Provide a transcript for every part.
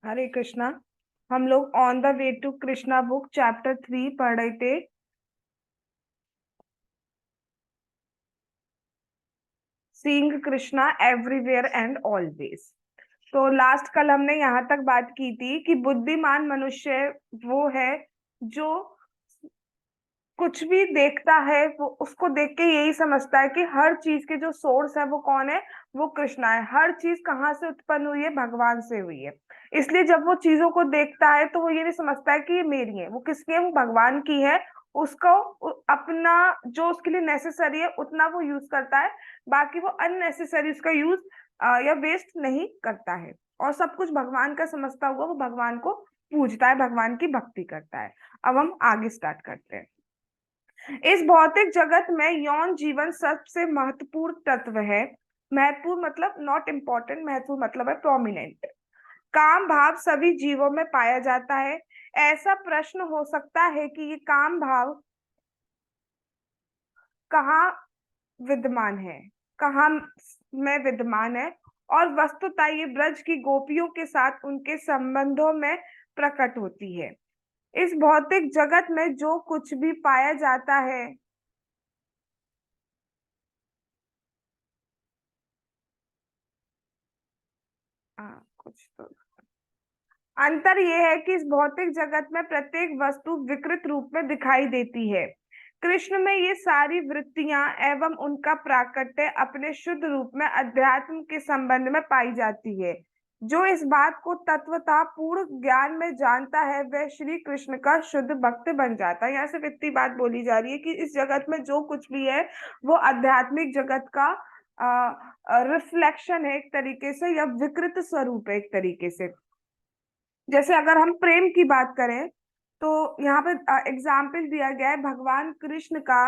हरे कृष्णा। हम लोग on the way to Krishna book chapter 3 पढ़ रहे थे। Seeing Krishna everywhere and always. तो लास्ट कल हमने यहाँ तक बात की थी कि बुद्धिमान मनुष्य वो है जो कुछ भी देखता है, वो उसको देख के यही समझता है कि हर चीज के जो सोर्स है वो कौन है, वो कृष्णा है। हर चीज कहाँ से उत्पन्न हुई है, भगवान से हुई है। इसलिए जब वो चीजों को देखता है तो वो ये नहीं समझता है कि ये मेरी है, वो किसकी है, वो भगवान की है। उसको अपना जो उसके लिए नेसेसरी है उतना वो यूज करता है, बाकी वो अननेसेसरी उसका यूज या वेस्ट नहीं करता है। और सब कुछ भगवान का समझता हुआ वो भगवान को पूजता है, भगवान की भक्ति करता है। अब हम आगे स्टार्ट करते हैं। इस भौतिक जगत में यौन जीवन सबसे महत्वपूर्ण तत्व है। महत्वपूर्ण मतलब नॉट इम्पोर्टेंट, महत्वपूर्ण मतलब है प्रोमिनेंट। काम भाव सभी जीवों में पाया जाता है। ऐसा प्रश्न हो सकता है कि ये काम भाव कहाँ विद्यमान है, कहाँ में विद्यमान है। और वस्तुतः ये ब्रज की गोपियों के साथ उनके संबंधों में प्रकट होती है। इस भौतिक जगत में जो कुछ भी पाया जाता है, कुछ तो अंतर यह है कि इस भौतिक जगत में प्रत्येक वस्तु विकृत रूप में दिखाई देती है। कृष्ण में ये सारी वृत्तियां एवं उनका प्राकट्य अपने शुद्ध रूप में अध्यात्म के संबंध में पाई जाती है। जो इस बात को तत्वतः पूर्ण ज्ञान में जानता है वह श्री कृष्ण का शुद्ध भक्त बन जाता है। यहाँ से इतनी बात बोली जा रही है कि इस जगत में जो कुछ भी है वो आध्यात्मिक जगत का रिफ्लेक्शन है एक तरीके से, या विकृत स्वरूप है एक तरीके से। जैसे अगर हम प्रेम की बात करें तो यहाँ पे एग्जाम्पल दिया गया है भगवान कृष्ण का।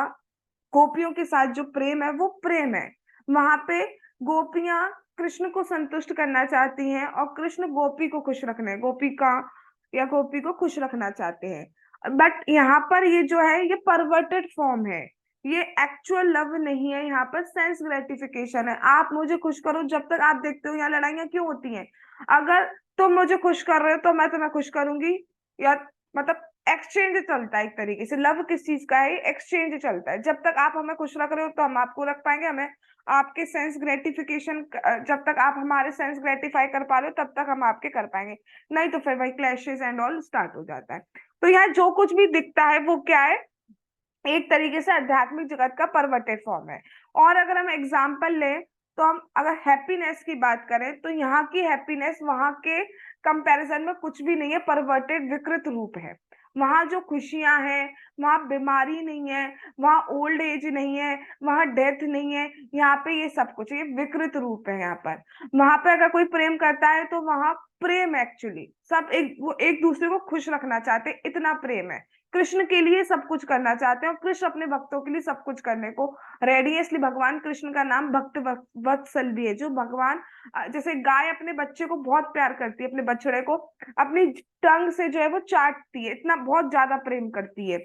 गोपियों के साथ जो प्रेम है वो प्रेम है। वहां पे गोपियां कृष्ण को संतुष्ट करना चाहती हैं और कृष्ण गोपी को खुश रखना है, गोपी का या गोपी को खुश रखना चाहते हैं। बट यहाँ पर ये जो है ये परवर्टेड फॉर्म है, ये एक्चुअल लव नहीं है। यहाँ पर सेंस ग्रेटिफिकेशन है। आप मुझे खुश करो, जब तक आप देखते हो यहाँ लड़ाइयाँ क्यों होती हैं। अगर तुम मुझे खुश कर रहे हो तो मैं तुम्हें खुश करूंगी, या मतलब एक्सचेंज चलता है एक तरीके से। लव किस चीज का है, एक्सचेंज चलता है। जब तक आप हमें खुश रख रहे हो तो हम आपको रख पाएंगे, हमें आपके सेंस ग्रेटिफिकेशन, जब तक आप हमारे सेंस ग्रेटिफाई कर पा रहे हो तब तक हम आपके कर पाएंगे। नहीं तो फिर वही क्लैशेस एंड ऑल स्टार्ट हो जाता है। तो यहाँ जो कुछ भी दिखता है वो क्या है, एक तरीके से आध्यात्मिक जगत का परवर्टेड फॉर्म है। और अगर हम एग्जाम्पल लें तो हम अगर हैप्पीनेस की बात करें तो यहाँ की हैप्पीनेस वहां के कंपैरिजन में कुछ भी नहीं है, परवर्टेड विकृत रूप है। वहां जो खुशियां हैं वहां बीमारी नहीं है, वहां ओल्ड एज नहीं है, वहां डेथ नहीं है। यहाँ पे ये सब कुछ है, ये विकृत रूप है यहाँ पर। वहां पे अगर कोई प्रेम करता है तो वहां प्रेम एक्चुअली सब एक वो एक दूसरे को खुश रखना चाहते हैं, इतना प्रेम है। कृष्ण के लिए सब कुछ करना चाहते हैं और कृष्ण अपने भक्तों के लिए सब कुछ करने को रेडी है। इसलिए भगवान कृष्ण का नाम भक्त वत्सल भी है। जो भगवान जैसे गाय अपने बच्चे को बहुत प्यार करती है, अपने बछड़े को अपनी टंग से जो है वो चाटती है, इतना बहुत ज्यादा प्रेम करती है।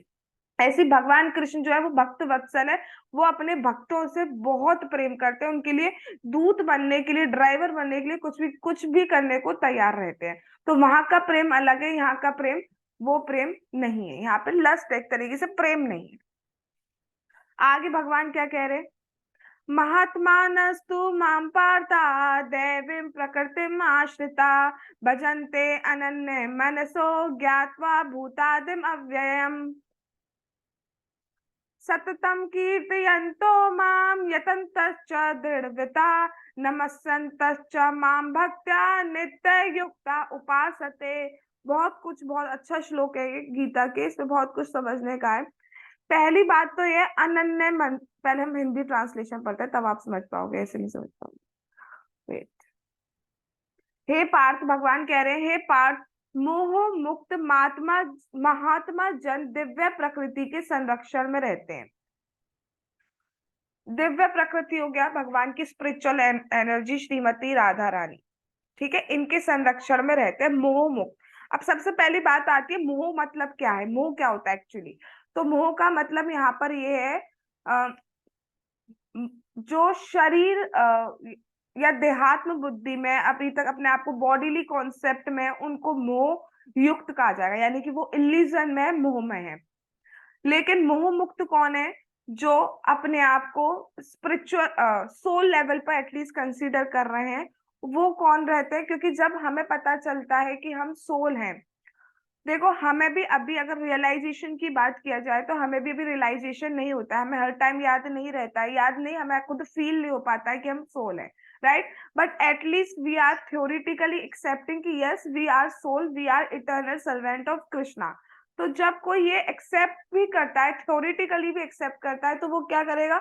ऐसी भगवान कृष्ण जो है वो भक्त वत्सल है। वो अपने भक्तों से बहुत प्रेम करते हैं, उनके लिए दूत बनने के लिए, ड्राइवर बनने के लिए कुछ भी करने को तैयार रहते हैं। तो वहां का प्रेम अलग है, यहाँ का प्रेम वो प्रेम नहीं है। यहाँ पे लस्ट एक तरीके से प्रेम नहीं है। आगे भगवान क्या कह रहे हैं, महात्मानस्तु मां पार्था दैवीं प्रकृतिम् आश्रिता भजन्ते अनन्य मनसो ज्ञात्वा भूतादिम अव्ययम् सततम कीर्तयन्तो माम यतन्तश्च दृढ़व्रता नमस्सन्तश्च माम भक्त्या नित्य युक्ता उपासते। बहुत अच्छा श्लोक है ये गीता के, इसमें बहुत कुछ समझने का है। पहली बात तो ये अनन्य मन, पहले हम हिंदी ट्रांसलेशन पढ़ते हैं तब आप समझ पाओगे, ऐसे नहीं समझ पाओगे। वेट, हे पार्थ, भगवान कह रहे हैं हे पार्थ, मोह मुक्त महात्मा महात्मा जन दिव्य प्रकृति के संरक्षण में रहते हैं। दिव्य प्रकृति हो गया भगवान की स्पिरिचुअल एनर्जी श्रीमती राधा रानी, ठीक है, इनके संरक्षण में रहते हैं मोह मुक्त। अब सबसे पहली बात आती है मोह मतलब क्या है, मोह क्या होता है एक्चुअली। तो मोह का मतलब यहाँ पर ये है जो शरीर या देहात्म बुद्धि में अभी तक अपने आप को बॉडीली कॉन्सेप्ट में उनको मोह युक्त कहा जाएगा, यानी कि वो इल्यूजन में, मोह में है। लेकिन मोह मुक्त कौन है? जो अपने आप को स्पिरिचुअल सोल लेवल पर एटलीस्ट कंसीडर कर रहे हैं, वो कौन रहते हैं? क्योंकि जब हमें पता चलता है कि हम सोल हैं, देखो हमें भी अभी अगर रियलाइजेशन की बात किया जाए तो हमें भी अभी रियलाइजेशन नहीं होता है, हमें हर टाइम याद नहीं रहता है, याद नहीं, हमें खुद फील नहीं हो पाता है कि हम सोल है, right? But at least we are theoretically accepting कि yes we are soul, we are eternal servant of Krishna. तो जब कोई ये एक्सेप्ट भी करता है, थ्योरेटिकली भी एक्सेप्ट करता है, तो वो क्या करेगा?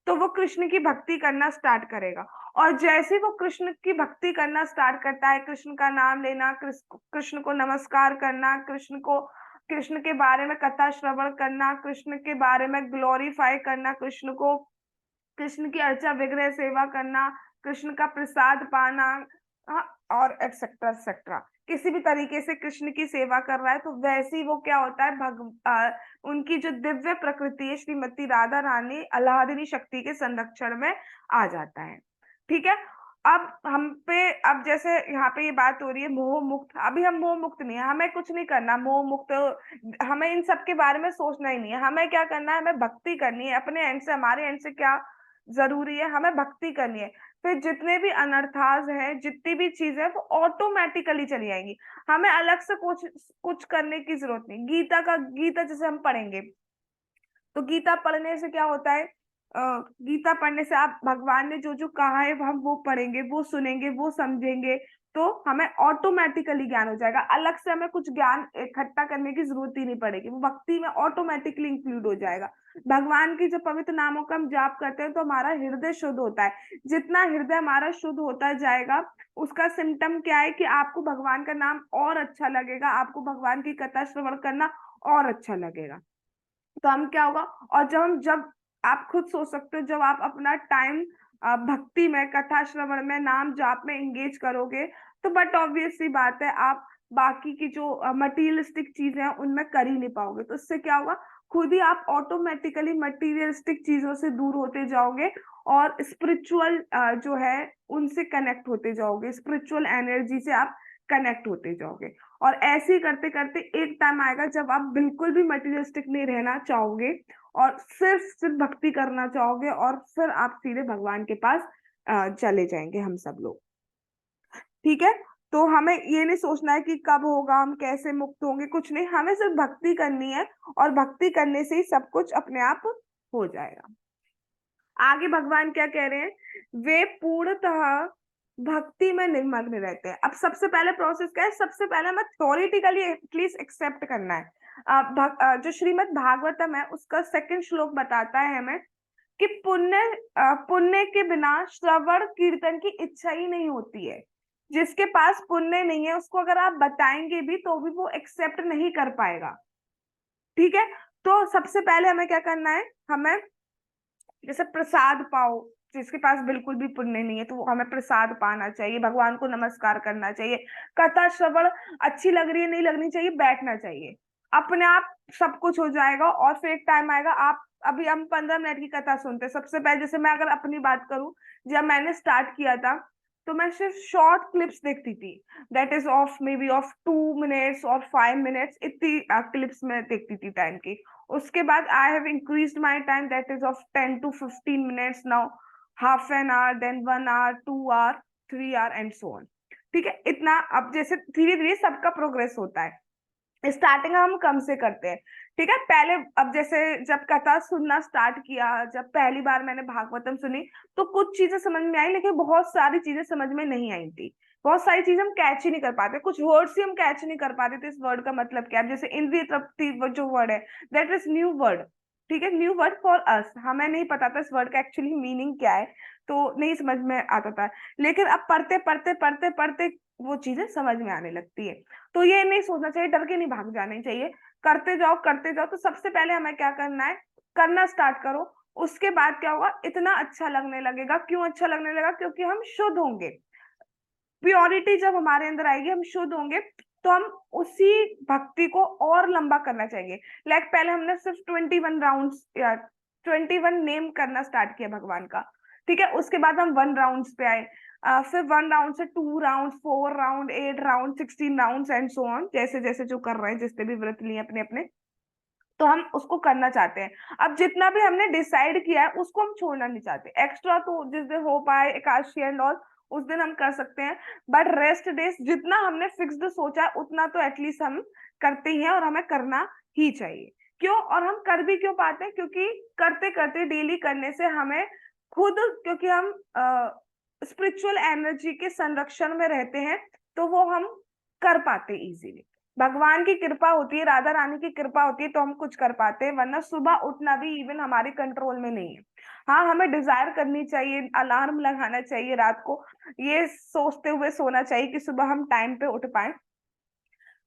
तो वो कृष्ण की भक्ति करना स्टार्ट करेगा। और जैसे ही वो कृष्ण की भक्ति करना स्टार्ट करता है, कृष्ण का नाम लेना, कृष्ण को नमस्कार करना, कृष्ण के बारे में कथा श्रवण करना, कृष्ण के बारे में ग्लोरीफाई करना, कृष्ण की अर्चा विग्रह सेवा करना, कृष्ण का प्रसाद पाना, हाँ, और एक्सेट्रा एक्सेट्रा, किसी भी तरीके से कृष्ण की सेवा कर रहा है, तो वैसे ही वो क्या होता है, उनकी जो दिव्य प्रकृति है श्रीमती राधा रानी अलाहादिनी शक्ति के संरक्षण में आ जाता है। ठीक है। अब जैसे यहाँ पे ये बात हो रही है मोह मुक्त, अभी हम मोह मुक्त नहीं है, हमें कुछ नहीं करना मोह मुक्त, हमें इन सब के बारे में सोचना ही नहीं है, हमें क्या करना है, हमें भक्ति करनी है अपने एंड से। हमारे एंड से क्या जरूरी है? हमें भक्ति करनी है। फिर जितने भी अनर्थाज हैं, जितनी भी चीजें, वो ऑटोमेटिकली चली आएंगी। हमें अलग से कुछ कुछ करने की जरूरत नहीं। गीता जैसे हम पढ़ेंगे, तो गीता पढ़ने से क्या होता है? गीता पढ़ने से आप भगवान ने जो जो कहा है हम वो पढ़ेंगे, वो सुनेंगे, वो समझेंगे, तो हमें ऑटोमेटिकली ज्ञान हो जाएगा। अलग से हमें कुछ ज्ञान इकट्ठा करने की जरूरत ही नहीं पड़ेगी, वो भक्ति में ऑटोमेटिकली इंक्लूड हो जाएगा। भगवान की जब पवित्र नामों का हम जाप करते हैं तो हमारा हृदय शुद्ध होता है। जितना हृदय हमारा शुद्ध होता जाएगा, उसका सिम्टम क्या है कि आपको भगवान का नाम और अच्छा लगेगा, आपको भगवान की कथा श्रवण करना और अच्छा लगेगा। तो हम क्या होगा? और जब आप खुद सोच सकते हो, जब आप अपना टाइम भक्ति में, कथा श्रवण में, नाम जाप में एंगेज करोगे, तो बट ऑब्वियस सी बात है आप बाकी की जो मटीरियलिस्टिक चीजें हैं उनमें कर ही नहीं पाओगे। तो इससे क्या होगा? खुद ही आप ऑटोमेटिकली मटीरियलिस्टिक चीजों से दूर होते जाओगे और स्पिरिचुअल जो है उनसे कनेक्ट होते जाओगे, स्पिरिचुअल एनर्जी से आप कनेक्ट होते जाओगे। और ऐसे ही करते करते एक टाइम आएगा जब आप बिल्कुल भी मटेरियलिस्टिक नहीं रहना चाहोगे और सिर्फ सिर्फ भक्ति करना चाहोगे, और फिर आप सीधे भगवान के पास चले जाएंगे हम सब लोग। ठीक है। तो हमें ये नहीं सोचना है कि कब होगा, हम कैसे मुक्त होंगे, कुछ नहीं, हमें सिर्फ भक्ति करनी है, और भक्ति करने से ही सब कुछ अपने आप हो जाएगा। आगे भगवान क्या कह रहे हैं? वे पूर्णतः भक्ति में निमग्न रहते हैं। अब सबसे पहले प्रोसेस क्या है? सबसे पहले हमें थ्योरेटिकली एटलीस्ट एक्सेप्ट करना है। जो श्रीमद् भागवतम है उसका सेकंड श्लोक बताता है हमें कि पुण्य के बिना श्रवण कीर्तन की इच्छा ही नहीं होती है। जिसके पास पुण्य नहीं है उसको अगर आप बताएंगे भी तो भी वो एक्सेप्ट नहीं कर पाएगा। ठीक है। तो सबसे पहले हमें क्या करना है? हमें जैसे प्रसाद पाओ, जिसके पास बिल्कुल भी पुण्य नहीं है तो हमें प्रसाद पाना चाहिए, भगवान को नमस्कार करना चाहिए, कथा श्रवण अच्छी लग रही है नहीं लगनी चाहिए, बैठना चाहिए, अपने आप सब कुछ हो जाएगा। और फिर एक टाइम आएगा, आप अभी हम 15 मिनट की कथा सुनते हैं। सबसे पहले जैसे मैं अगर अपनी बात करूं, जब मैंने स्टार्ट किया था तो मैं सिर्फ शॉर्ट क्लिप्स देखती थी, that is of may be of 2 minutes और 5 मिनट्स, इतनी क्लिप्स में देखती थी टाइम की। उसके बाद I have increased my time, that is of 10 to 15 minutes now, half an hour, then 1 hour, 2 hour, 3 hour and so on. ठीक है, इतना। अब जैसे धीरे धीरे सबका प्रोग्रेस होता है, स्टार्टिंग हम कम से करते हैं। ठीक है, पहले अब जैसे जब कथा सुनना स्टार्ट किया, जब पहली बार मैंने भागवतम सुनी तो कुछ चीजें समझ में आई, लेकिन बहुत सारी चीजें समझ में नहीं आई थी। बहुत सारी चीजें हम कैच ही नहीं कर पाते, कुछ वर्ड्स ही हम कैच नहीं कर पाते थे, इस वर्ड का मतलब क्या है। जैसे इंद्रिय तृप्ति वो जो वर्ड है, दैट इज न्यू वर्ड। ठीक है, न्यू वर्ड फॉर अस, हमें नहीं पता था इस वर्ड का एक्चुअली मीनिंग क्या है, तो नहीं समझ में आता था। लेकिन अब पढ़ते पढ़ते पढ़ते पढ़ते वो चीजें समझ में आने लगती है। तो ये नहीं सोचना चाहिए, डर के नहीं भाग जाना चाहिए, करते जाओ करते जाओ। तो सबसे पहले हमें क्या करना है? करना स्टार्ट करो। उसके बाद क्या होगा? इतना अच्छा लगने लगेगा। क्यों अच्छा लगने लगेगा? क्योंकि हम शुद्ध होंगे। प्योरिटी जब हमारे अंदर आएगी, हम शुद्ध होंगे, तो हम उसी भक्ति को और लंबा करना चाहिए। लाइक पहले हमने सिर्फ 21 राउंड्स या 21 नेम करना स्टार्ट किया भगवान का। ठीक है, उसके बाद हम 1 राउंड पे आए, फिर 1 राउंड से 2 round, 4 round, 8 round, 16 round and so on, जैसे जैसे जो कर रहे हैं, जिसने भी व्रत लिए अपने अपने, तो हम उसको करना चाहते हैं। अब जितना भी हमने डिसाइड किया है उसको हम छोड़ना नहीं चाहते। एक्स्ट्रा तो जिस दिन हो पाए एकादशी एंड ऑल, उस दिन हम कर सकते हैं, बट रेस्ट डेज जितना हमने फिक्स्ड सोचा है उतना तो एटलीस्ट हम करते ही हैं, और हमें करना ही चाहिए। क्यों? और हम कर भी क्यों पाते हैं? क्योंकि करते करते डेली करने से हमें खुद, क्योंकि हम स्पिरिचुअल एनर्जी के संरक्षण में रहते हैं, तो वो हम कर पाते इजीली। भगवान की कृपा होती है, राधा रानी की कृपा होती है, तो हम कुछ कर पाते हैं, वरना सुबह उठना भी इवन हमारे कंट्रोल में नहीं है। हाँ, हमें डिजायर करनी चाहिए, अलार्म लगाना चाहिए रात को, ये सोचते हुए सोना चाहिए कि सुबह हम टाइम पे उठ पाए।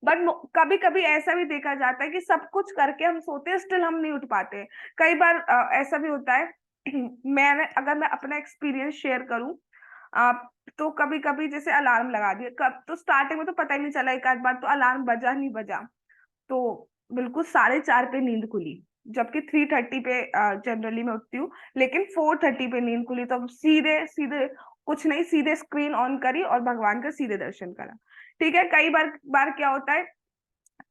बट कभी कभी ऐसा भी देखा जाता है कि सब कुछ करके हम सोते हैं, स्टिल हम नहीं उठ पाते। कई बार ऐसा भी होता है अगर मैं अपना एक्सपीरियंस शेयर करूं, आप, तो कभी कभी जैसे अलार्म लगा दिया, कब तो स्टार्टिंग में तो पता ही नहीं चला, एक आध बार तो अलार्म बजा नहीं बजा, तो बिल्कुल 4:30 पे नींद खुली, जबकि 3:30 पे जनरली मैं उठती हूँ, लेकिन 4:30 पे नींद खुली, तो सीधे सीधे कुछ नहीं, सीधे स्क्रीन ऑन करी और भगवान का सीधे दर्शन करा। ठीक है, कई बार बार क्या होता है,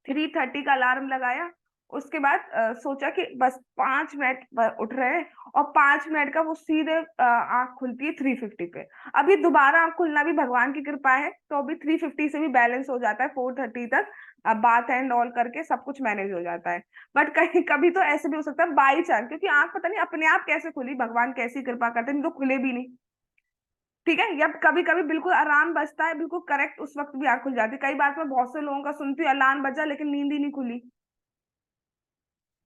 3:30 का अलार्म लगाया, उसके बाद सोचा कि बस 5 मिनट उठ रहे हैं, और 5 मिनट का वो सीधे आंख खुलती है 3:50 पे। अभी दोबारा आंख खुलना भी भगवान की कृपा है, तो अभी 3:50 से भी बैलेंस हो जाता है 4:30 तक। अब बात एंड ऑल करके सब कुछ मैनेज हो जाता है। बट कहीं कभी तो ऐसे भी हो सकता है बाई चांस, क्योंकि आंख पता नहीं अपने आप कैसे खुली, भगवान कैसी कृपा करते हैं, नहीं तो खुले भी नहीं। ठीक है, या कभी कभी बिल्कुल आराम बजता है, बिल्कुल करेक्ट उस वक्त भी आंख खुल जाती है। कई बार मैं बहुत से लोगों का सुनती हूँ, अलार्म बजा लेकिन नींद ही नहीं खुली,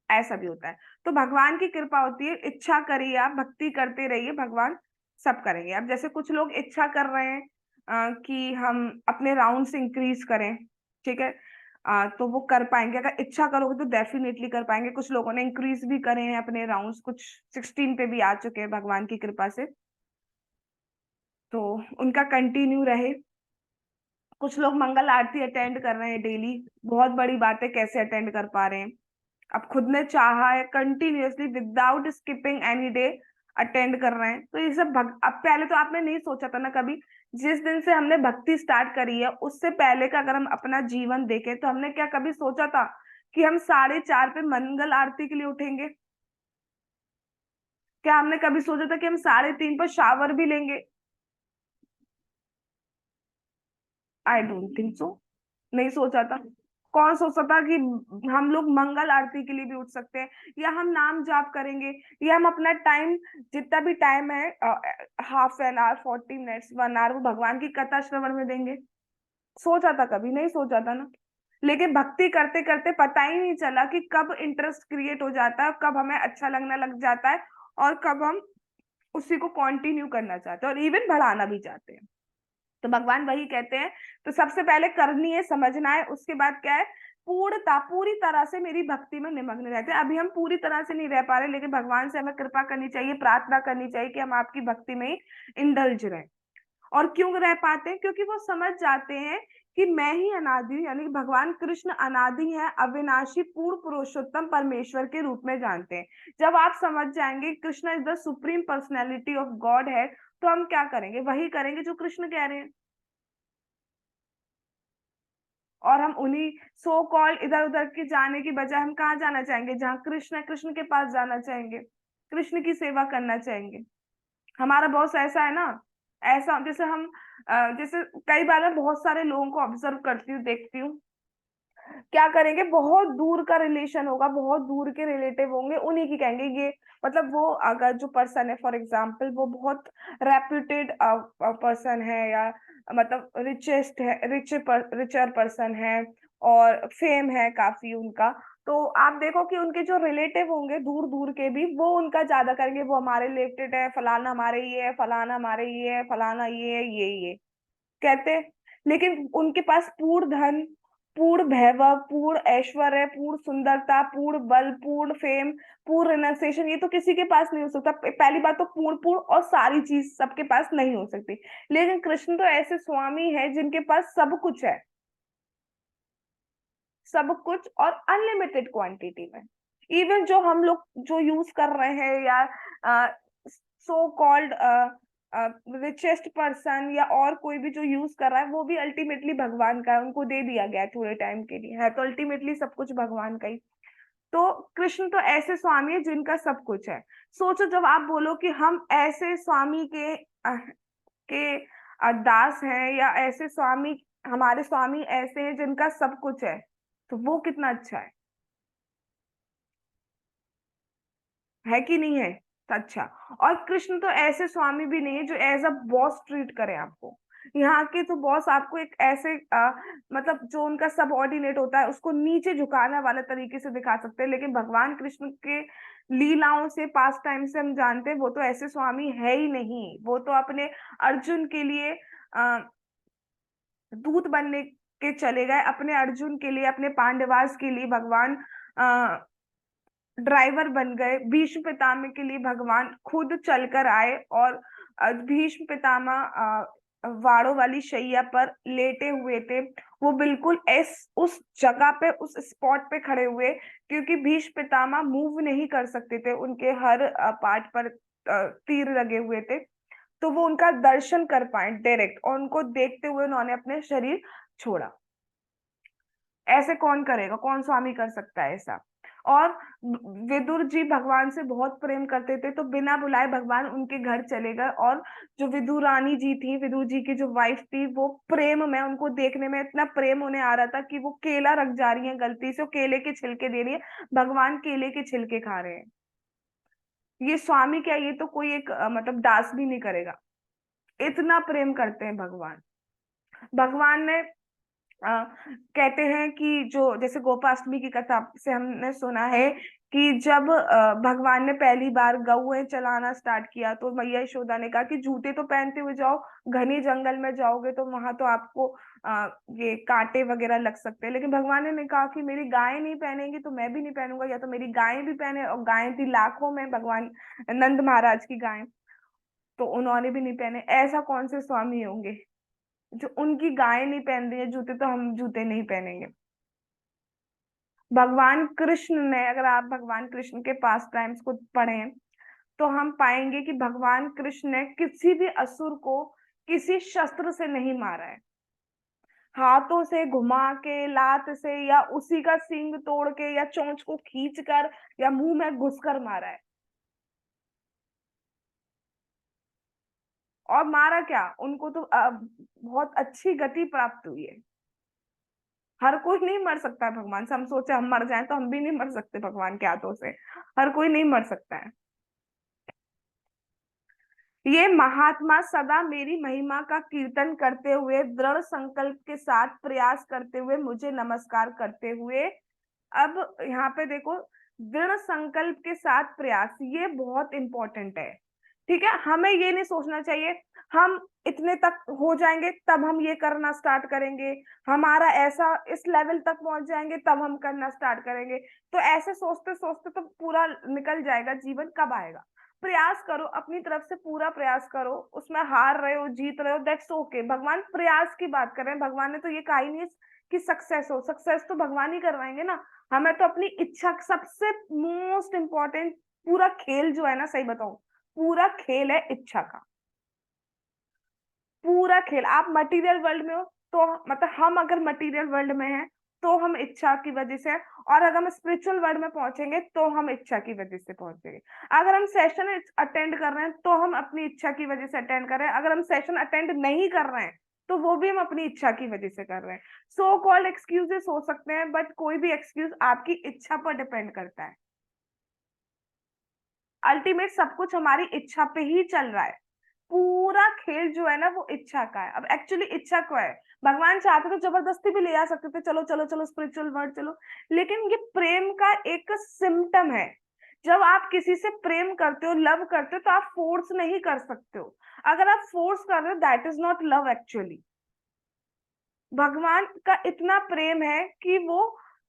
ऐसा भी होता है। तो भगवान की कृपा होती है, इच्छा करिए, आप भक्ति करते रहिए, भगवान सब करेंगे। अब जैसे कुछ लोग इच्छा कर रहे हैं कि हम अपने राउंड्स इंक्रीज करें, ठीक है, तो वो कर पाएंगे, अगर इच्छा करोगे तो डेफिनेटली कर पाएंगे। कुछ लोगों ने इंक्रीज भी करे हैं अपने राउंड्स, कुछ 16 पे भी आ चुके हैं भगवान की कृपा से, तो उनका कंटिन्यू रहे। कुछ लोग मंगल आरती अटेंड कर रहे हैं डेली, बहुत बड़ी बात है, कैसे अटेंड कर पा रहे हैं। अब खुद ने चाहा है, continuously without skipping any day attend कर रहे हैं, तो ये सब अब पहले तो आपने नहीं सोचा था ना कभी, जिस दिन से हमने भक्ति स्टार्ट करी है उससे पहले का अगर हम अपना जीवन देखें, तो हमने क्या कभी सोचा था कि हम 4:30 पे मंगल आरती के लिए उठेंगे? क्या हमने कभी सोचा था कि हम 3:30 पर शावर भी लेंगे? आई डोंट थिंक सो, नहीं सोचा था। कौन सोचता था कि हम लोग मंगल आरती के लिए भी उठ सकते हैं, या हम नाम जाप करेंगे, या हम अपना टाइम, जितना भी टाइम है, half an hour, 40 minutes, 1 hour, वो भगवान की कथा श्रवण में देंगे? सोचा था? कभी नहीं सोचा था ना। लेकिन भक्ति करते करते पता ही नहीं चला कि कब इंटरेस्ट क्रिएट हो जाता है, कब हमें अच्छा लगने लग जाता है, और कब हम उसी को कंटिन्यू करना चाहते हैं और इवन बढ़ाना भी चाहते हैं। तो भगवान वही कहते हैं, तो सबसे पहले करनी है, समझना है, उसके बाद क्या है, पूर्णता, पूरी तरह से मेरी भक्ति में निमग्न रहते हैं। अभी हम पूरी तरह से नहीं रह पा रहे, लेकिन भगवान से हमें कृपा करनी चाहिए, प्रार्थना करनी चाहिए कि हम आपकी भक्ति में ही इंडल्ज रहें। और क्यों रह पाते हैं? क्योंकि वो समझ जाते हैं कि मैं ही अनादि हूं, यानी भगवान कृष्ण अनादि है, अविनाशी, पूर्ण पुरुषोत्तम परमेश्वर के रूप में जानते हैं। जब आप समझ जाएंगे Krishna is the supreme personality of God है, तो हम क्या करेंगे? वही करेंगे जो कृष्ण कह रहे हैं। और हम उन्हीं सो कॉल्ड इधर उधर के जाने की बजाय हम कहाँ जाना चाहेंगे? जहाँ कृष्ण है, कृष्ण के पास जाना चाहेंगे, कृष्ण की सेवा करना चाहेंगे। हमारा बॉस ऐसा है ना, ऐसा जैसे हम जैसे कई बार मैं बहुत सारे लोगों को ऑब्जर्व करती हूँ, देखती हूँ, क्या करेंगे, बहुत दूर का रिलेशन होगा, बहुत दूर के रिलेटिव होंगे, उन्हीं की कहेंगे ये, मतलब वो अगर जो पर्सन है, फॉर एग्जाम्पल वो बहुत रेप्यूटेड पर्सन है, या मतलब रिचेस्ट है, रिचर पर्सन है, और फेम है काफी उनका, तो आप देखो कि उनके जो रिलेटिव होंगे दूर दूर के भी, वो उनका ज्यादा करेंगे, वो हमारे रिलेटेड है, फलाना हमारे ये है, फलाना हमारे ये है, फलाना ये है, ये कहते हैं। लेकिन उनके पास पूर्ण धन, पूर्ण वैभव, पूर्ण ऐश्वर्य, पूर्ण सुंदरता, पूर्ण बल, पूर्ण फेम, पूर्ण रिनंसिएशन, ये तो किसी के पास नहीं हो सकता। पहली बात तो पूर्ण पूर्ण और सारी चीज सबके पास नहीं हो सकती। लेकिन कृष्ण तो ऐसे स्वामी है जिनके पास सब कुछ है, सब कुछ, और अनलिमिटेड क्वांटिटी में। इवन जो हम लोग जो यूज कर रहे हैं, या सो कॉल्ड रिचेस्ट पर्सन या और कोई भी जो यूज कर रहा है वो भी अल्टीमेटली भगवान का है, उनको दे दिया गया है थोड़े टाइम के लिए, है तो अल्टीमेटली सब कुछ भगवान का ही। तो कृष्ण तो ऐसे स्वामी है जिनका सब कुछ है। सोचो जब आप बोलो कि हम ऐसे स्वामी के दास हैं, या ऐसे स्वामी, हमारे स्वामी ऐसे हैं जिनका सब कुछ है, तो वो कितना अच्छा है कि नहीं है? तो अच्छा। और कृष्ण तो ऐसे स्वामी भी नहीं है जो एज अ बॉस ट्रीट करे आपको। यहाँ के तो बॉस आपको एक ऐसे मतलब जो उनका सबऑर्डिनेट होता है उसको नीचे झुकाने वाले तरीके से दिखा सकते हैं, लेकिन भगवान कृष्ण के लीलाओं से, पास टाइम से हम जानते हैं वो तो ऐसे स्वामी है ही नहीं। वो तो अपने अर्जुन के लिए दूत बनने के चले गए, अपने अर्जुन के लिए, अपने पांडवास के लिए भगवान ड्राइवर बन गए। भीष्म पितामह के लिए भगवान खुद चलकर आए, और भीष्म पितामह वाड़ों वाली शैया पर लेटे हुए थे। वो बिल्कुल एस उस जगह पे, उस स्पॉट पे खड़े हुए, क्योंकि भीष्म पितामह मूव नहीं कर सकते थे, उनके हर पार्ट पर तीर लगे हुए थे। तो वो उनका दर्शन कर पाए डायरेक्ट, और उनको देखते हुए उन्होंने अपने शरीर छोड़ा। ऐसे कौन करेगा? कौन स्वामी कर सकता है ऐसा? और विदुर जी भगवान से बहुत प्रेम करते थे, तो बिना बुलाए भगवान उनके घर चले गए। और जो विदुरानी जी थी, विदुर जी की जो वाइफ थी, वो प्रेम में, उनको देखने में इतना प्रेम उन्हें आ रहा था कि वो केला रख जा रही है गलती से, वो केले के छिलके दे रही है, भगवान केले के छिलके खा रहे हैं। ये स्वामी क्या, ये तो कोई एक मतलब दास भी नहीं करेगा। इतना प्रेम करते हैं भगवान। भगवान ने कहते हैं कि जो जैसे गोपाष्टमी की कथा से हमने सुना है कि जब भगवान ने पहली बार गौएं चलाना स्टार्ट किया, तो मैया यशोदा ने कहा कि जूते तो पहनते हुए जाओ, घने जंगल में जाओगे तो वहां तो आपको ये कांटे वगैरह लग सकते हैं। लेकिन भगवान ने कहा कि मेरी गायें नहीं पहनेंगी तो मैं भी नहीं पहनूंगा, या तो मेरी गायें भी पहने। और गायें थी लाखों में, भगवान नंद महाराज की गायें, तो उन्होंने भी नहीं पहने। ऐसा कौन से स्वामी होंगे जो उनकी गायें नहीं पहन रही है जूते, तो हम जूते नहीं पहनेंगे? भगवान कृष्ण ने, अगर आप भगवान कृष्ण के पास टाइम्स को पढ़ें तो हम पाएंगे कि भगवान कृष्ण ने किसी भी असुर को किसी शस्त्र से नहीं मारा है। हाथों से घुमा के, लात से, या उसी का सींग तोड़ के, या चोंच को खींच कर, या मुंह में घुसकर मारा है। और मारा क्या, उनको तो बहुत अच्छी गति प्राप्त हुई है। हर कोई नहीं मर सकता है भगवान से। हम सोचे हम मर जाएं तो हम भी नहीं मर सकते भगवान के हाथों से। हर कोई नहीं मर सकता है। ये महात्मा सदा मेरी महिमा का कीर्तन करते हुए, दृढ़ संकल्प के साथ प्रयास करते हुए, मुझे नमस्कार करते हुए। अब यहाँ पे देखो, दृढ़ संकल्प के साथ प्रयास, ये बहुत इंपॉर्टेंट है। ठीक है, हमें ये नहीं सोचना चाहिए हम इतने तक हो जाएंगे तब हम ये करना स्टार्ट करेंगे, हमारा ऐसा इस लेवल तक पहुंच जाएंगे तब हम करना स्टार्ट करेंगे। तो ऐसे सोचते सोचते तो पूरा निकल जाएगा जीवन, कब आएगा? प्रयास करो, अपनी तरफ से पूरा प्रयास करो, उसमें हार रहे हो जीत रहे हो दैट्स ओके। भगवान प्रयास की बात कर रहे हैं। भगवान ने तो ये कहा ही नहीं कि सक्सेस हो, सक्सेस तो भगवान ही करवाएंगे ना। हमें तो अपनी इच्छा, सबसे मोस्ट इंपॉर्टेंट, पूरा खेल जो है ना, सही बताऊं, पूरा खेल है इच्छा का। पूरा खेल, आप मटेरियल वर्ल्ड में हो तो, मतलब हम अगर मटेरियल वर्ल्ड में हैं तो हम इच्छा की वजह से, और अगर हम स्पिरिचुअल वर्ल्ड में पहुंचेंगे तो हम इच्छा की वजह से पहुंचेंगे। अगर हम सेशन अटेंड कर रहे हैं तो हम अपनी इच्छा की वजह से अटेंड कर रहे हैं, अगर हम सेशन अटेंड नहीं कर रहे हैं तो वो भी हम अपनी इच्छा की वजह से कर रहे हैं। सो कॉल्ड एक्सक्यूजेस हो सकते हैं, बट कोई भी एक्सक्यूज आपकी इच्छा पर डिपेंड करता है। अल्टीमेट सब कुछ हमारी इच्छा पे ही चल रहा है। पूरा खेल जो है ना वो इच्छा का है। अब एक्चुअली इच्छा को है, भगवान चाहते तो जबरदस्ती भी ले आ सकते थे, चलो चलो चलो स्पिरिचुअल वर्ल्ड चलो। लेकिन ये प्रेम का एक सिम्टम है। जब आप किसी से प्रेम करते हो, लव करते हो, तो आप फोर्स नहीं कर सकते हो। अगर आप फोर्स कर रहे हो that is not love actually. भगवान का इतना प्रेम है कि वो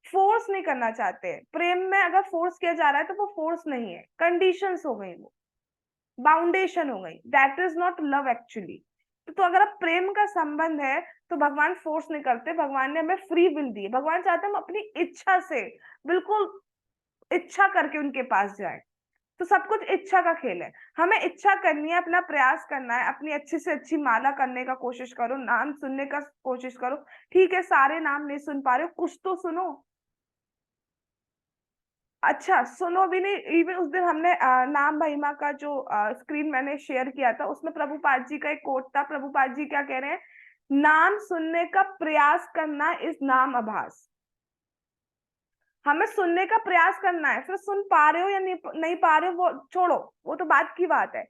फोर्स नहीं करना चाहते। प्रेम में अगर फोर्स किया जा रहा है तो वो फोर्स नहीं है, कंडीशंस हो गई, वो बाउंडेशन हो गई, that is not love actually. तो अगर अब प्रेम का संबंध है तो भगवान फोर्स नहीं करते, भगवान ने हमें फ्री विल दी है। भगवान चाहते हैं हम अपनी इच्छा से, बिल्कुल इच्छा करके उनके पास जाए। तो सब कुछ इच्छा का खेल है। हमें इच्छा करनी है, अपना प्रयास करना है, अपनी अच्छी से अच्छी माला करने का कोशिश करो, नाम सुनने का कोशिश करो। ठीक है, सारे नाम नहीं सुन पा रहे हो, कुछ तो सुनो। अच्छा, सुनो भी नहीं। इवन उस दिन हमने नाम महिमा का जो स्क्रीन मैंने शेयर किया था, उसमें प्रभुपाद जी का एक कोट था। प्रभुपाद जी क्या कह रहे हैं? नाम सुनने का प्रयास करना इस नाम आभास। हमें सुनने का प्रयास करना है, फिर सुन पा रहे हो या नहीं पा रहे हो वो छोड़ो, वो तो बात की बात है।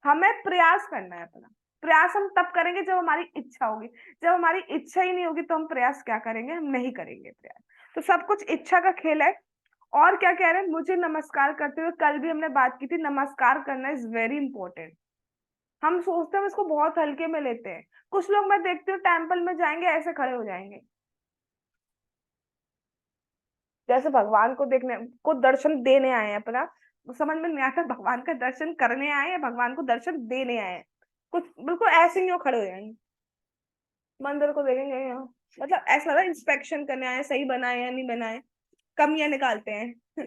हमें प्रयास करना है अपना। प्रयास हम तब करेंगे जब हमारी इच्छा होगी। जब हमारी इच्छा ही नहीं होगी तो हम प्रयास क्या करेंगे? हम नहीं करेंगे प्रयास। तो सब कुछ इच्छा का खेल है। और क्या कह रहे हैं? मुझे नमस्कार करते हुए, कल भी हमने बात की थी, नमस्कार करना इज वेरी इंपॉर्टेंट। हम सोचते हैं, हम इसको बहुत हल्के में लेते हैं। कुछ लोग मैं देखती हूँ टेम्पल में जाएंगे ऐसे खड़े हो जाएंगे, जैसे भगवान को देखने को दर्शन देने आए हैं अपना। समझ में नहीं आता भगवान का दर्शन करने आए या भगवान को दर्शन देने आए हैं। कुछ बिल्कुल ऐसे ही वो खड़े हो जाएंगे, मंदिर को देखेंगे यहाँ, मतलब ऐसा लग रहा है इंस्पेक्शन करने आए हैं, सही बनाए या नहीं बनाए, कमियां निकालते हैं।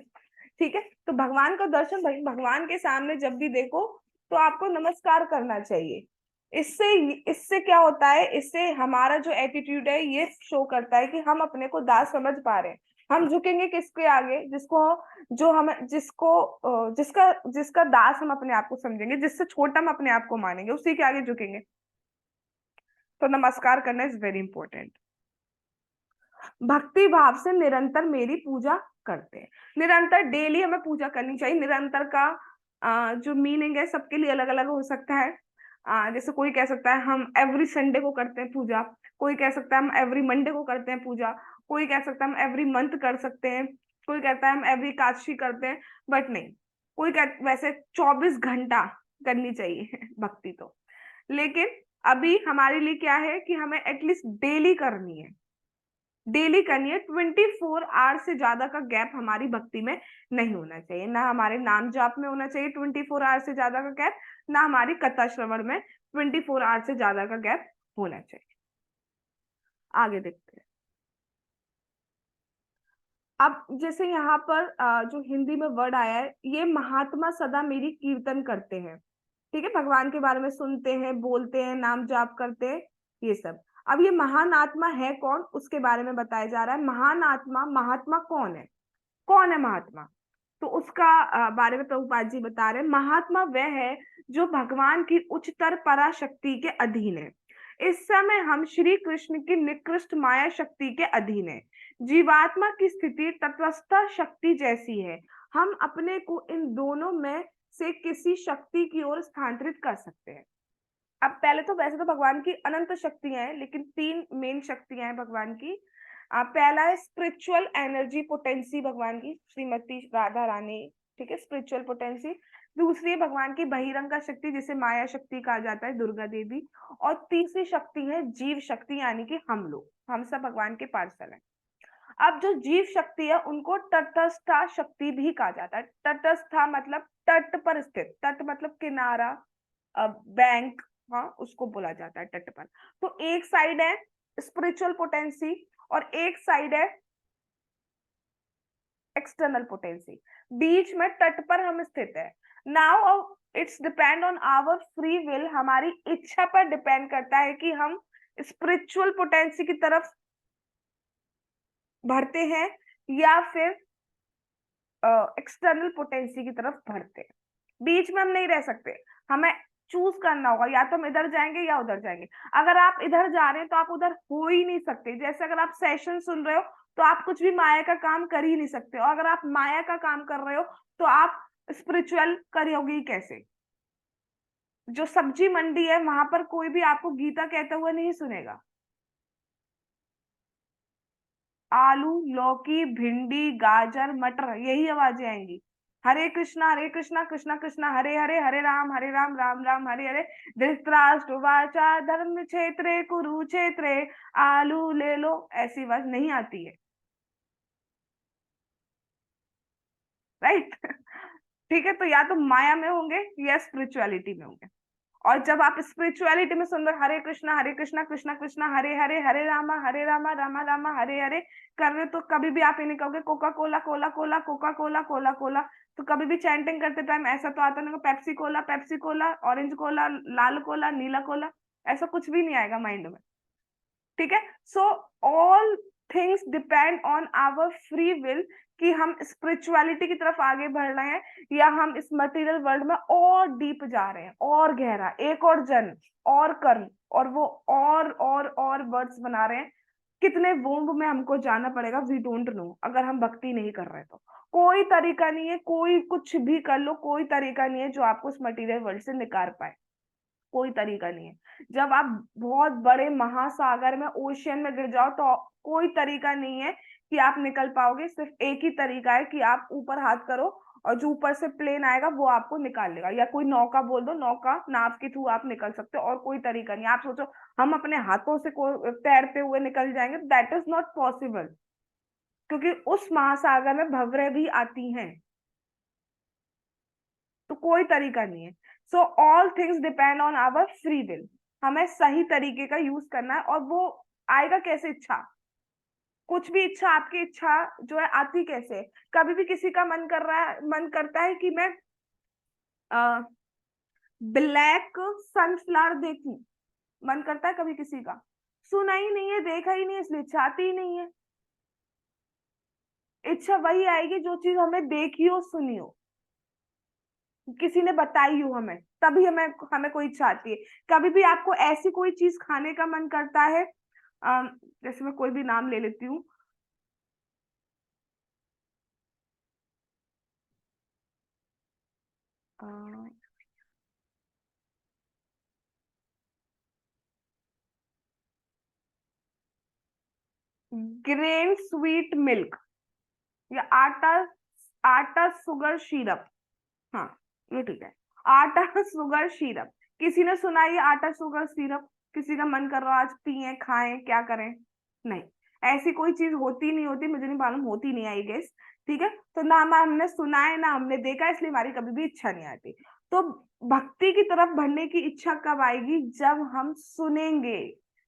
ठीक है, तो भगवान का दर्शन, भगवान के सामने जब भी देखो तो आपको नमस्कार करना चाहिए। इससे इससे क्या होता है? इससे हमारा जो एटीट्यूड है ये शो करता है कि हम अपने को दास समझ पा रहे हैं। हम झुकेंगे किसके आगे? जिसको, जो हम जिसको जिसका जिसका दास हम अपने आप को समझेंगे, जिससे छोटा हम अपने आप को मानेंगे, उसी के आगे झुकेंगे। तो नमस्कार करना इज वेरी इंपॉर्टेंट। भक्ति भाव से निरंतर मेरी पूजा करते हैं। निरंतर, डेली हमें पूजा करनी चाहिए। निरंतर का जो मीनिंग है सबके लिए अलग अलग हो सकता है। जैसे कोई कह सकता है हम एवरी संडे को करते हैं पूजा, कोई कह सकता है हम एवरी मंडे को करते हैं पूजा, कोई कह सकता है हम एवरी मंथ कर सकते हैं, कोई कहता है हम एवरी एकादशी करते हैं। बट नहीं, वैसे 24 घंटा करनी चाहिए भक्ति तो। लेकिन अभी हमारे लिए क्या है कि हमें एटलीस्ट डेली करनी है। डेली करनी है। 24 आवर से ज्यादा का गैप हमारी भक्ति में नहीं होना चाहिए। ना हमारे नाम जाप में होना चाहिए 24 आवर से ज्यादा का गैप, ना हमारी कथा श्रवण में 24 आवर से ज्यादा का गैप होना चाहिए। आगे देखते हैं। अब जैसे यहाँ पर जो हिंदी में वर्ड आया है, ये महात्मा सदा मेरी कीर्तन करते हैं। ठीक है, भगवान के बारे में सुनते हैं, बोलते हैं, नाम जाप करते हैं, ये सब। अब ये महान आत्मा है कौन, उसके बारे में बताया जा रहा है। महान आत्मा, महात्मा कौन है? कौन है महात्मा? तो उसका बारे में प्रभुपाद जी बता रहे हैं, महात्मा वह है जो भगवान की उच्चतर पराशक्ति के अधीन है। इस समय हम श्री कृष्ण की निकृष्ट माया शक्ति के अधीन है। जीवात्मा की स्थिति तटस्थ शक्ति जैसी है। हम अपने को इन दोनों में से किसी शक्ति की ओर स्थानांतरित कर सकते हैं। अब पहले तो, वैसे तो भगवान की अनंत शक्तियां हैं, लेकिन 3 मेन शक्तियां हैं भगवान की। पहला है स्पिरिचुअल एनर्जी पोटेंसी भगवान की, श्रीमती राधा रानी। ठीक है, स्पिरिचुअल पोटेंसी। दूसरी है भगवान की बहिरंग शक्ति, जिसे माया शक्ति कहा जाता है, दुर्गा देवी। और तीसरी शक्ति है जीव शक्ति, यानी कि हम लोग, हम सब भगवान के पार्षद हैं। अब जो जीव शक्ति है उनको तटस्था शक्ति भी कहा जाता है। तटस्था मतलब तट पर स्थित, तट मतलब किनारा, बैंक, हाँ, उसको बोला जाता है तट पर। तो एक साइड है स्पिरिचुअल पोटेंसी और एक साइड है एक्सटर्नल पोटेंसी। बीच में तट पर हम स्थित है। Now it's depend on our free will, हमारी इच्छा पर डिपेंड करता है कि हम स्पिरिचुअल पोटेंसी की तरफ बढ़ते हैं या फिर एक्सटर्नल पोटेंसी की तरफ बढ़ते हैं। बीच में हम नहीं रह सकते, हमें चूज करना होगा, या तो हम इधर जाएंगे या उधर जाएंगे। अगर आप इधर जा रहे हैं तो आप उधर हो ही नहीं सकते। जैसे अगर आप सेशन सुन रहे हो तो आप कुछ भी माया का काम कर ही नहीं सकते, और अगर आप माया का काम कर रहे हो तो आप स्पिरिचुअल करोगे ही कैसे? जो सब्जी मंडी है वहां पर कोई भी आपको गीता कहते हुए नहीं सुनेगा। आलू, लौकी, भिंडी, गाजर, मटर, यही आवाजें आएंगी। हरे कृष्णा कृष्णा कृष्णा हरे हरे, हरे राम राम राम हरे हरे। धृतराष्ट्र वाचा धर्म क्षेत्रे कुरुक्षेत्रे, आलू ले लो, ऐसी आवाज नहीं आती है। राइट? ठीक है, तो या तो माया में होंगे या स्पिरिचुअलिटी में होंगे। और जब आप स्पिरिचुअलिटी में सुन रहे हरे कृष्णा कृष्णा कृष्णा हरे हरे, हरे रामा रामा रामा हरे हरे कर रहे, तो कभी भी आप ये नहीं कहोगे Coca Cola Cola Cola, Coca Cola Cola Cola. तो कभी भी चैंटिंग करते टाइम ऐसा तो आता नहीं पेप्सी कोला, ऑरेंज कोला, लाल कोला, नीला कोला, ऐसा कुछ भी नहीं आएगा माइंड में। ठीक है। So all things depend on our free will, कि हम स्पिरिचुअलिटी की तरफ आगे बढ़ रहे हैं या हम इस मटेरियल वर्ल्ड में और डीप जा रहे हैं, और गहरा, एक और जन्म और कर्म, और वो और वर्ड्स बना रहे हैं। कितने वोम्ब में हमको जाना पड़ेगा, वी डोंट नो, अगर हम भक्ति नहीं कर रहे तो। कोई तरीका नहीं है, कोई कुछ भी कर लो, कोई तरीका नहीं है जो आपको इस मटेरियल वर्ल्ड से निकाल पाए। कोई तरीका नहीं है। जब आप बहुत बड़े महासागर में, ओशियन में गिर जाओ तो कोई तरीका नहीं है कि आप निकल पाओगे। सिर्फ एक ही तरीका है कि आप ऊपर हाथ करो और जो ऊपर से प्लेन आएगा वो आपको निकाल लेगा, या कोई नौका बोल दो, नौका नाव के थ्रू आप निकल सकते हो, और कोई तरीका नहीं। आप सोचो हम अपने हाथों से तैरते हुए निकल जाएंगे, दैट इज नॉट पॉसिबल, क्योंकि उस महासागर में भवरे भी आती हैं। तो कोई तरीका नहीं है। So all things depend on our free will. हमें सही तरीके का यूज करना है, और वो आएगा कैसे? इच्छा। कुछ भी इच्छा, आपकी इच्छा जो है आती कैसे है? कभी भी किसी का मन कर रहा है, मन करता है कि मैं ब्लैक सनफ्लावर देखूं, मन करता है कभी किसी का? सुना ही नहीं है, देखा ही नहीं है, इसलिए इच्छा आती ही नहीं है। इच्छा वही आएगी जो चीज हमें देखी हो, सुनी हो, किसी ने बताई हो हमें, तभी हमें हमें कोई इच्छा आती है। कभी भी आपको ऐसी कोई चीज खाने का मन करता है, जैसे मैं कोई भी नाम ले लेती हूँ, ग्रेन स्वीट मिल्क, या आटा, आटा शुगर सिरप। हाँ, ये ठीक है। आटा शुगर सिरप, किसी ने सुना ये आटा शुगर सिरप? किसी का मन कर रहा है आज पिए, खाएं, क्या करें? नहीं, ऐसी कोई चीज होती नहीं, होती, मुझे नहीं मालूम, होती नहीं, आई गेस। ठीक है, तो ना हमने सुना है ना हमने देखा है, इसलिए हमारी कभी भी इच्छा नहीं आती। तो भक्ति की तरफ बढ़ने की इच्छा कब आएगी? जब हम सुनेंगे।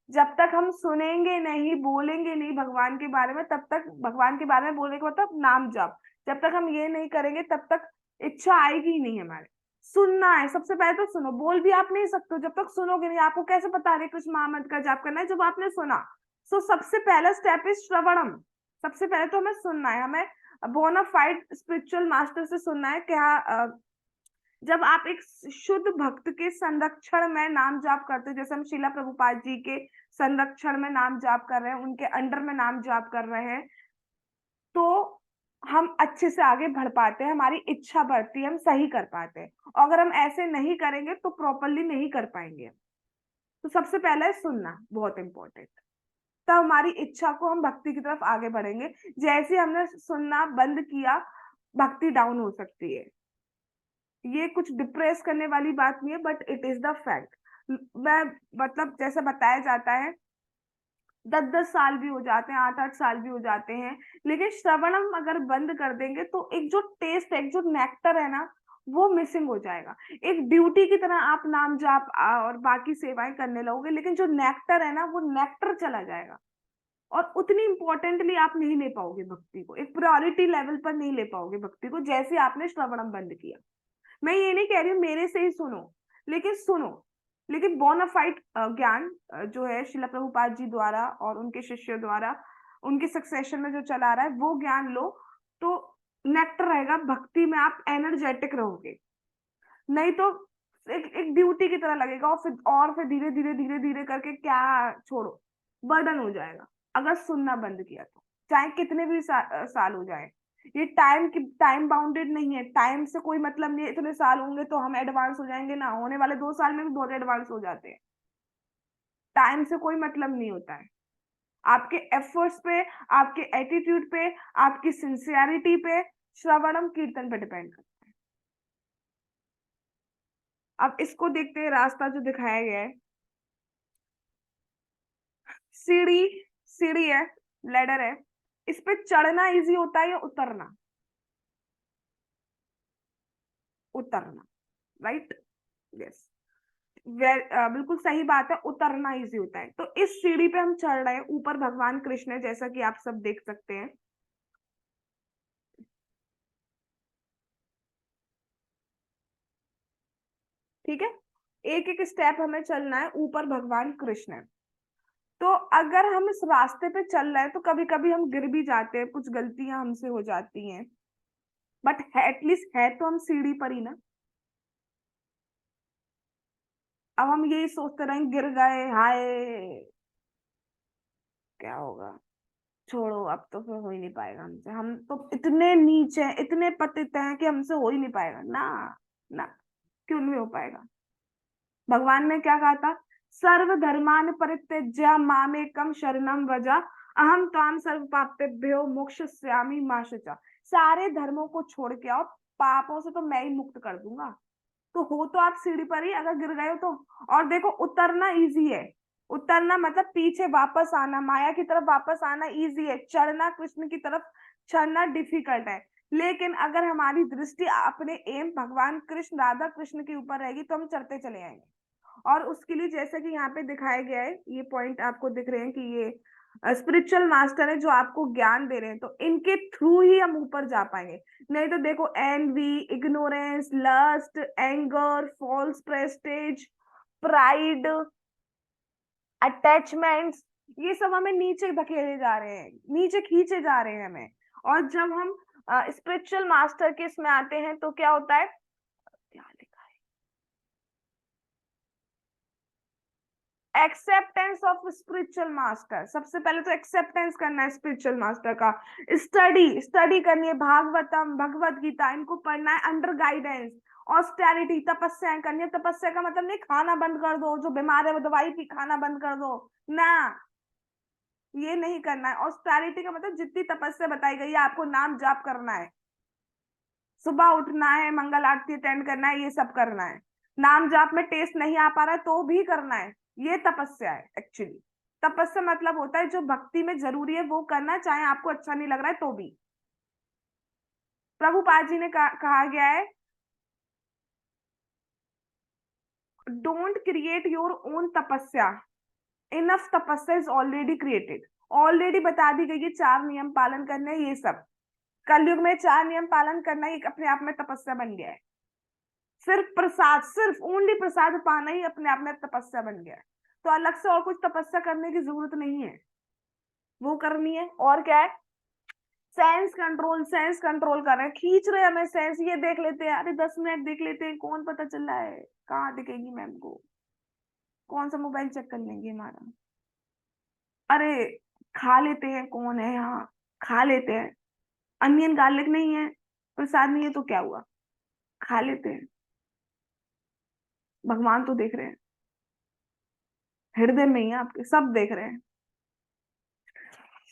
जब तक हम सुनेंगे नहीं, बोलेंगे नहीं भगवान के बारे में, तब तक भगवान के बारे में बोलने का मतलब नाम जप, जब तक हम ये नहीं करेंगे तब तक इच्छा आएगी ही नहीं हमारे। सुनना है सबसे पहले, तो सुनो। बोल भी आप नहीं सकते हो जब तक सुनोगे नहीं। आपको कैसे पता है कृष्ण महामंत्र का जाप करना है? जब आपने सुना। सो सबसे पहला स्टेप इज श्रवणम। सबसे पहले तो हमें सुनना है, हमें बोनाफाइड स्पिरिचुअल मास्टर से सुनना है। क्या जब आप एक शुद्ध भक्त के संरक्षण में नाम जाप करते हो, जैसे हम शीला प्रभुपाद जी के संरक्षण में नाम जाप कर रहे हैं, उनके अंडर में नाम जाप कर रहे हैं, तो हम अच्छे से आगे बढ़ पाते हैं, हमारी इच्छा बढ़ती है, हम सही कर पाते हैं। और अगर हम ऐसे नहीं करेंगे तो प्रॉपरली नहीं कर पाएंगे। तो सबसे पहला है सुनना, बहुत इंपॉर्टेंट। तब हमारी इच्छा को हम भक्ति की तरफ आगे बढ़ेंगे। जैसे हमने सुनना बंद किया, भक्ति डाउन हो सकती है। ये कुछ डिप्रेस करने वाली बात नहीं है, but it is the fact. मैं मतलब जैसे बताया जाता है, 10-10 साल भी हो जाते हैं, 8-8 साल भी हो जाते हैं, लेकिन श्रवणम अगर बंद कर देंगे तो एक जो टेस्ट है, एक जो नेक्टर है ना, वो मिसिंग हो जाएगा। एक ड्यूटी की तरह आप नाम जाप और बाकी सेवाएं करने लगोगे, लेकिन जो नेक्टर है ना, वो नेक्टर चला जाएगा, और उतनी इंपॉर्टेंटली आप नहीं ले पाओगे भक्ति को, एक प्रायोरिटी लेवल पर नहीं ले पाओगे भक्ति को, जैसे आपने श्रवणम बंद किया। मैं ये नहीं कह रही हूँ मेरे से ही सुनो, लेकिन सुनो, लेकिन बोनाफाइड ज्ञान जो है शिला प्रभुपाद जी द्वारा और उनके शिष्यों द्वारा, उनके सक्सेशन में जो चला रहा है, वो ज्ञान लो। तो नेक्टर रहेगा भक्ति में, आप एनर्जेटिक रहोगे। नहीं तो एक ड्यूटी की तरह लगेगा, और फिर धीरे धीरे धीरे धीरे करके क्या, छोड़ो, बर्डन हो जाएगा। अगर सुनना बंद किया तो चाहे कितने भी साल हो जाए, ये टाइम बाउंडेड नहीं है, टाइम से कोई मतलब नहीं है। इतने साल होंगे तो हम एडवांस हो जाएंगे ना, होने वाले 2 साल में भी बहुत एडवांस हो जाते हैं। टाइम से कोई मतलब नहीं होता है। आपके एफर्ट्स पे, आपके एटीट्यूड पे, आपकी सिंसियरिटी पे, श्रवणम कीर्तन पे डिपेंड करता है। अब इसको देखते हैं, रास्ता जो दिखाया गया है, सीढ़ी, सीढ़ी है, लेडर है, इस पे चढ़ना इजी होता है या उतरना? उतरना, राइट? यस, बिल्कुल सही बात है, उतरना इजी होता है। तो इस सीढ़ी पे हम चढ़ रहे हैं, ऊपर भगवान कृष्ण है, जैसा कि आप सब देख सकते हैं। ठीक है, एक एक स्टेप हमें चलना है, ऊपर भगवान कृष्ण है। तो अगर हम इस रास्ते पे चल रहे हैं तो कभी कभी हम गिर भी जाते हैं, कुछ गलतियां हमसे हो जाती हैं, बट एटलीस्ट है तो हम सीढ़ी पर ही ना। अब हम यही सोचते रहे गिर गए, हाय क्या होगा, छोड़ो अब तो फिर हो ही नहीं पाएगा हमसे, हम तो इतने नीचे हैं, इतने पतित हैं कि हमसे हो ही नहीं पाएगा ना। ना, क्यों नहीं हो पाएगा। भगवान ने क्या कहा था, सर्व धर्मान परित्यज्य मामेकम शरणम व्रज अहम त्वाम सर्व पापेभ्यो मोक्षयिष्यामि मा शुचा। सारे धर्मों को छोड़ के आओ, पापों से तो मैं ही मुक्त कर दूंगा। तो हो तो आप सीढ़ी पर ही, अगर गिर गए हो तो। और देखो उतरना इजी है, उतरना मतलब पीछे वापस आना, माया की तरफ वापस आना इजी है, चढ़ना कृष्ण की तरफ चढ़ना डिफिकल्ट है। लेकिन अगर हमारी दृष्टि अपने एम भगवान कृष्ण राधा कृष्ण के ऊपर रहेगी तो हम चढ़ते चले आएंगे। और उसके लिए जैसा कि यहाँ पे दिखाया गया है, ये पॉइंट आपको दिख रहे हैं कि ये स्पिरिचुअल मास्टर है जो आपको ज्ञान दे रहे हैं, तो इनके थ्रू ही हम ऊपर जा पाएंगे। नहीं तो देखो envy, ignorance, lust, anger, false prestige, pride, attachments, ये सब हमें नीचे धकेले जा रहे हैं, नीचे खींचे जा रहे हैं हमें। और जब हम स्पिरिचुअल मास्टर के इसमें आते हैं तो क्या होता है, क्या लिखा है, एक्सेप्टेंस ऑफ स्पिरिचुअल मास्टर। सबसे पहले तो एक्सेप्टेंस करना है स्पिरिचुअल मास्टर का। स्टडी स्टडी करनी है, भागवतम, भगवत गीता, इनको पढ़ना है अंडर गाइडेंस। ऑस्टेरिटी, तपस्या करनी है। तपस्या का मतलब नहीं खाना बंद कर दो, जो बीमार है वो दवाई पी खाना बंद कर दो ना, ये नहीं करना है। ऑस्टेरिटी का मतलब जितनी तपस्या बताई गई है, आपको नाम जाप करना है, सुबह उठना है, मंगल आरती अटेंड करना है, ये सब करना है। नाम जाप में टेस्ट नहीं आ पा रहा है तो भी करना है, ये तपस्या है एक्चुअली। तपस्या मतलब होता है जो भक्ति में जरूरी है वो करना, चाहे आपको अच्छा नहीं लग रहा है तो भी। प्रभुपाद जी ने कहा गया है, डोंट क्रिएट योर ओन तपस्या, इनफ तपस्या इज ऑलरेडी क्रिएटेड। ऑलरेडी बता दी गई है, 4 नियम पालन करने हैं, ये सब कलयुग में 4 नियम पालन करना ही अपने आप में तपस्या बन गया है। सिर्फ प्रसाद, सिर्फ ओनली प्रसाद पाना ही अपने आप में तपस्या बन गया है। तो अलग से और कुछ तपस्या करने की जरूरत नहीं है, वो करनी है। और क्या है, सेंस कंट्रोल, सेंस कंट्रोल कर रहे हैं, खींच रहे हैं हमें सेंस, ये देख लेते हैं, अरे 10 मिनट देख लेते हैं, कौन पता चल रहा है, कहाँ दिखेगी मैम को, कौन सा मोबाइल चेक कर लेंगे हमारा, अरे खा लेते हैं, कौन है यहाँ, खा लेते हैं, अनियन गार्लिक नहीं है, प्रसाद नहीं है तो क्या हुआ, खा लेते हैं। भगवान तो देख रहे हैं, हृदय में ही है आपके, सब देख रहे हैं।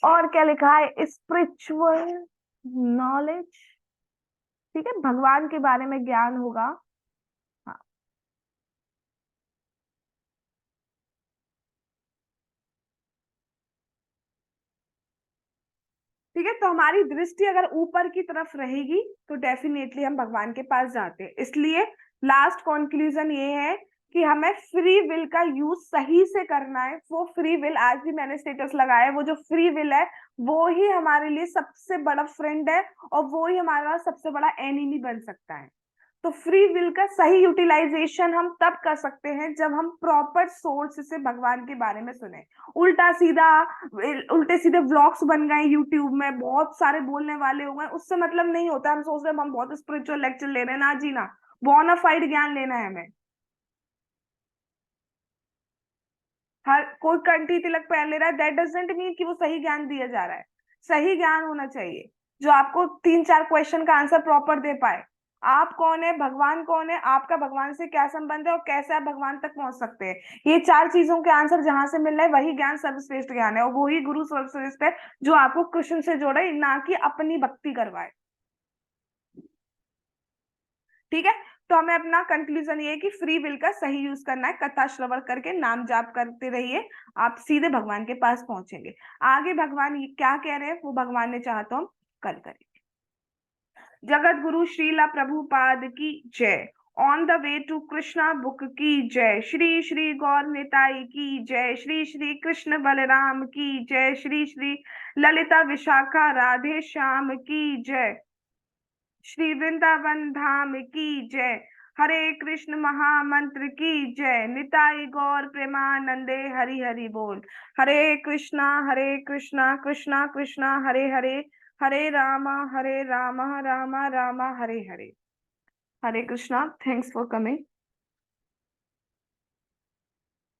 और क्या लिखा है, स्पिरिचुअल नॉलेज, ठीक है, भगवान के बारे में ज्ञान होगा। हाँ, ठीक है, तो हमारी दृष्टि अगर ऊपर की तरफ रहेगी तो डेफिनेटली हम भगवान के पास जाते हैं। इसलिए लास्ट कंक्लूजन ये है कि हमें फ्री विल का यूज सही से करना है। वो फ्री विल, आज भी मैंने स्टेटस लगाया है, वो जो फ्री विल है वो ही हमारे लिए सबसे बड़ा फ्रेंड है, और वो ही हमारा सबसे बड़ा एनिमी बन सकता है। तो फ्री विल का सही यूटिलाइजेशन हम तब कर सकते हैं जब हम प्रॉपर सोर्स से भगवान के बारे में सुने। उल्टा सीधा, उल्टे सीधे व्लॉग्स बन गए यूट्यूब में, बहुत सारे बोलने वाले हो गए, उससे मतलब नहीं होता। हम सोच रहे हैं हम बहुत स्पिरिचुअल लेक्चर ले रहे हैं, ना जी ना, बोनाफाइड ज्ञान लेना है हमें। हर कोई कंठी तिलक पहन ले रहा है, दैट डजंट मीन कि वो सही ज्ञान दिया जा रहा है। सही ज्ञान होना चाहिए जो आपको 3-4 क्वेश्चन का आंसर प्रॉपर दे पाए। आप कौन है, भगवान कौन है, आपका भगवान से क्या संबंध है, और कैसे आप भगवान तक पहुंच सकते हैं, ये 4 चीजों के आंसर जहां से मिल रहा है वही ज्ञान सर्वश्रेष्ठ ज्ञान है, और वही गुरु सर्वश्रेष्ठ है जो आपको कृष्ण से जोड़े, ना कि अपनी भक्ति करवाए। ठीक है, तो हमें अपना कंक्लूजन ये है कि फ्री विल का सही यूज करना है, कथा श्रवण करके नाम जाप करते रहिए, आप सीधे भगवान के पास पहुंचेंगे। आगे भगवान ये क्या कह रहे हैं वो भगवान ने चाहा तो हम कल करेंगे। जगत गुरु श्रीला प्रभुपाद की जय। On the way to Krishna book की जय। श्री श्री गौर निताई की जय। श्री श्री कृष्ण बलराम की जय। श्री श्री ललिता विशाखा राधे श्याम की जय। श्री वृंदावन धाम की जय। हरे कृष्ण महामंत्र की जय। निताई गौर प्रेमानंदे हरि हरि बोल। हरे कृष्णा कृष्णा कृष्णा हरे हरे, हरे रामा रामा रामा हरे हरे। हरे कृष्णा, थैंक्स फॉर कमिंग।